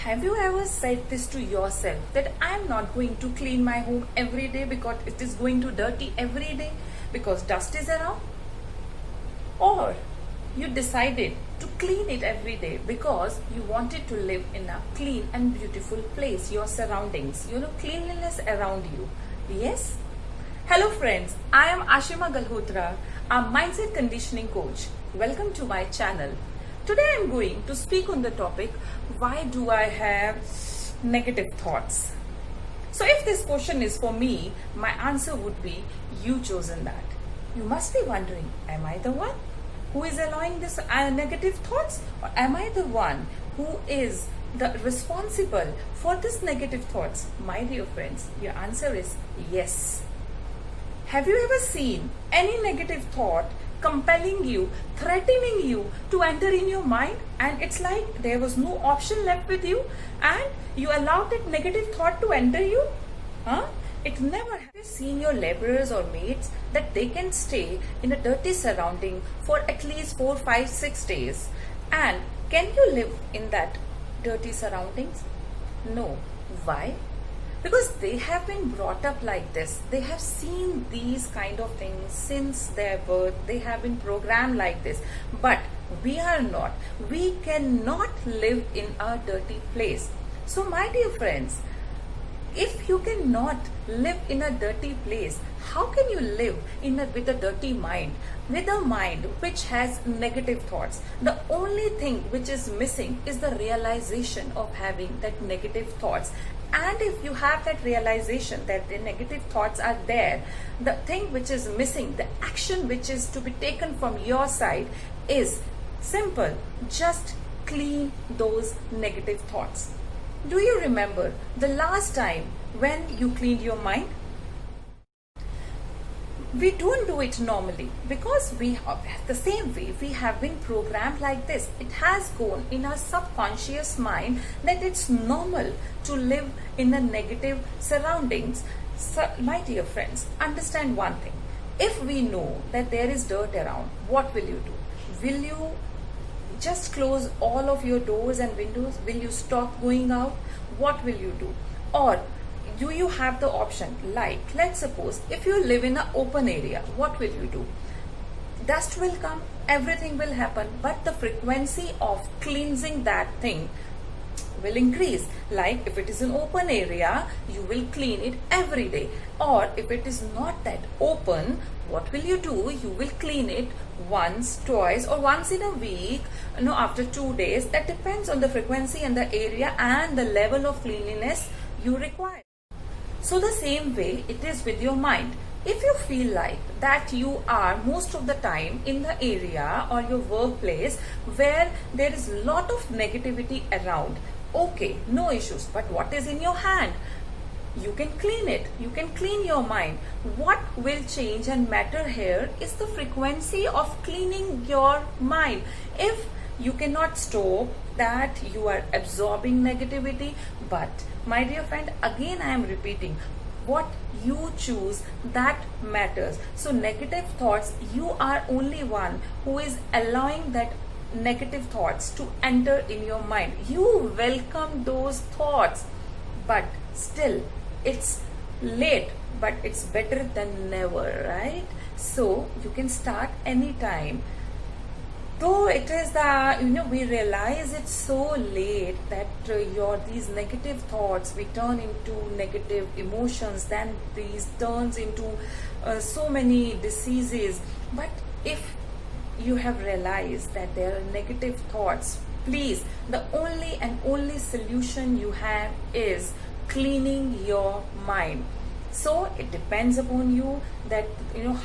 Have you ever said this to yourself that I am not going to clean my home every day because it is going to dirty every day because dust is around? Or you decided to clean it every day because you wanted to live in a clean and beautiful place, your surroundings, cleanliness around you. Yes? Hello friends, I am Ashima Galhotra, a mindset conditioning coach. Welcome to my channel. Today I am going to speak on the topic, why do I have negative thoughts? So if this question is for me, my answer would be, you chosen that. You must be wondering, am I the one who is allowing this negative thoughts, or am I the one who is the responsible for this negative thoughts? My dear friends, your answer is yes. Have you ever seen any negative thought compelling you, threatening you to enter in your mind, and it's like there was no option left with you and you allowed that negative thought to enter you? It never. Have you seen your laborers or mates that they can stay in a dirty surrounding for at least 4, 5, 6 days? And can you live in that dirty surroundings? No. Why? Because they have been brought up like this. They have seen these kind of things since their birth. They have been programmed like this. But we are not. We cannot live in a dirty place. So my dear friends, if you cannot live in a dirty place, how can you live with a dirty mind? With a mind which has negative thoughts. The only thing which is missing is the realization of having that negative thoughts. And if you have that realization that the negative thoughts are there, the thing which is missing, the action which is to be taken from your side is simple. Just clean those negative thoughts. Do you remember the last time when you cleaned your mind? We don't do it normally because we have the same way we have been programmed like this. It has gone in our subconscious mind that it's normal to live in a negative surroundings. So, my dear friends, understand one thing. If we know that there is dirt around, what will you do? Will you just close all of your doors and windows? Will you stop going out? What will you do? Or do you have the option, like let's suppose if you live in an open area, what will you do? Dust will come, everything will happen, but the frequency of cleansing that thing will increase. Like if it is an open area, you will clean it every day. Or if it is not that open, what will you do? You will clean it once, twice, or once in a week, after 2 days. That depends on the frequency and the area and the level of cleanliness you require. So the same way it is with your mind. If you feel like that you are most of the time in the area or your workplace where there is a lot of negativity around, okay, no issues, but what is in your hand? You can clean it. You can clean your mind. What will change and matter here is the frequency of cleaning your mind. If you cannot stop that you are absorbing negativity, but my dear friend, again I am repeating, what you choose, that matters. So negative thoughts, you are only one who is allowing that negative thoughts to enter in your mind. You welcome those thoughts, but still it's late, but it's better than never, right? So you can start anytime. Though it is we realize it's so late that these negative thoughts, we turn into negative emotions, then these turns into so many diseases. But if you have realized that there are negative thoughts, please, the only and only solution you have is cleaning your mind. So it depends upon you that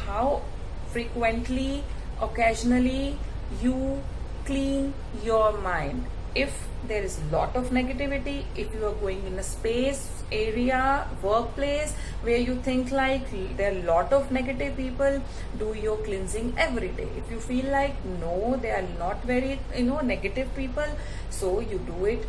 how frequently, occasionally you clean your mind. If there is a lot of negativity, if you are going in a space, area, workplace where you think like there are a lot of negative people, do your cleansing every day. If you feel like no, they are not very negative people, so you do it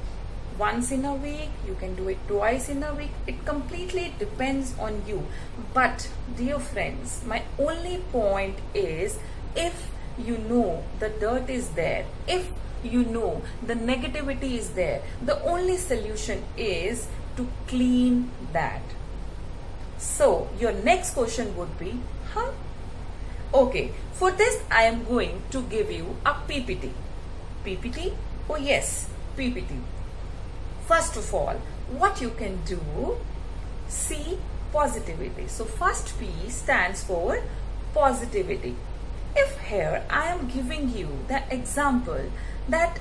once in a week, you can do it twice in a week. It completely depends on you. But dear friends, my only point is, if you know the dirt is there, if you know the negativity is there, the only solution is to clean that. So your next question would be, huh? Okay, for this I am going to give you a PPT. PPT? Oh yes, PPT. First of all, what you can do, see positivity. So first P stands for positivity. If here I am giving you the example that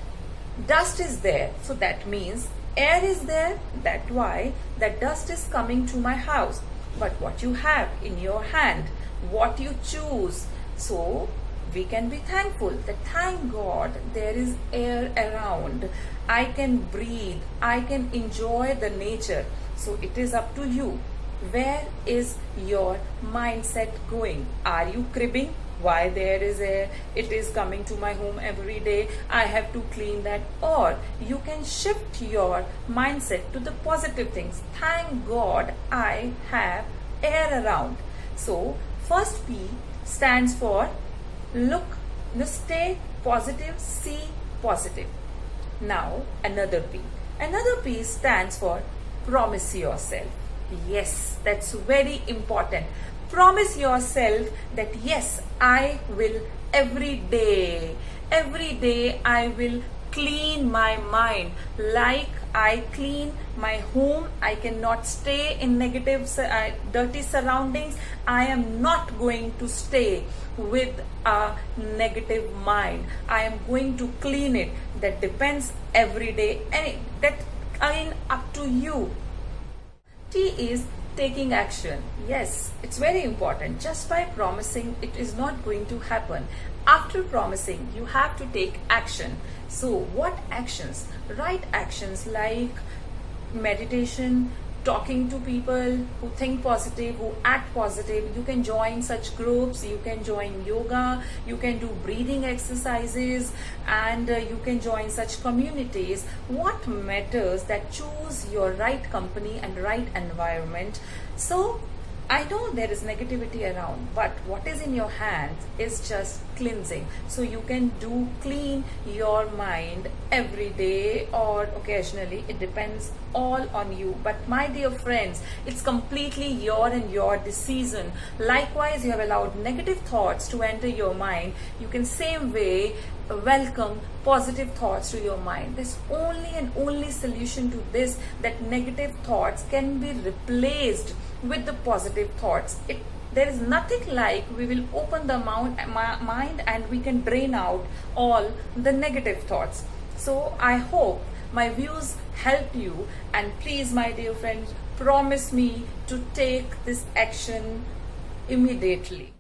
dust is there, so that means air is there, that's why that dust is coming to my house. But what you have in your hand, what you choose, so we can be thankful that thank God there is air around. I can breathe, I can enjoy the nature. So it is up to you. Where is your mindset going? Are you cribbing? Why there is air? It is coming to my home every day. I have to clean that. Or you can shift your mindset to the positive things. Thank God I have air around. So first P stands for look, stay positive, see positive. Now another P. Another P stands for promise yourself. Yes, that's very important. Promise yourself that yes, I will every day I will clean my mind like I clean my home. I cannot stay in negative, dirty surroundings. I am not going to stay with a negative mind. I am going to clean it. That depends every day, and that again up to you. T is taking action. Yes, it's very important. Just by promising, it is not going to happen. After promising, you have to take action. So what actions? Right actions like meditation, talking to people who think positive, who act positive. You can join such groups, you can join yoga, you can do breathing exercises, and you can join such communities. What matters that choose your right company and right environment. So I know there is negativity around, but what is in your hands is just cleansing. So you can do clean your mind every day or occasionally. It depends all on you. But my dear friends, it's completely your and your decision. Likewise, you have allowed negative thoughts to enter your mind. You can same way welcome positive thoughts to your mind. There's only and only solution to this, that negative thoughts can be replaced with the positive thoughts. There is nothing like we will open the mind and we can drain out all the negative thoughts. So I hope my views helped you, and please my dear friends, promise me to take this action immediately.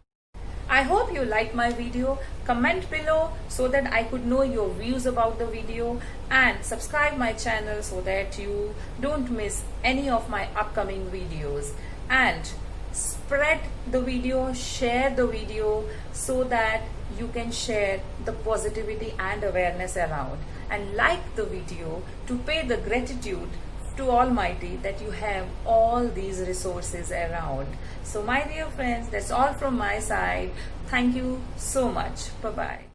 I hope you like my video. Comment below so that I could know your views about the video, and subscribe my channel so that you don't miss any of my upcoming videos. And spread the video, share the video so that you can share the positivity and awareness around. And like the video to pay the gratitude to Almighty that you have all these resources around. So my dear friends, that's all from my side. Thank you so much. Bye-bye.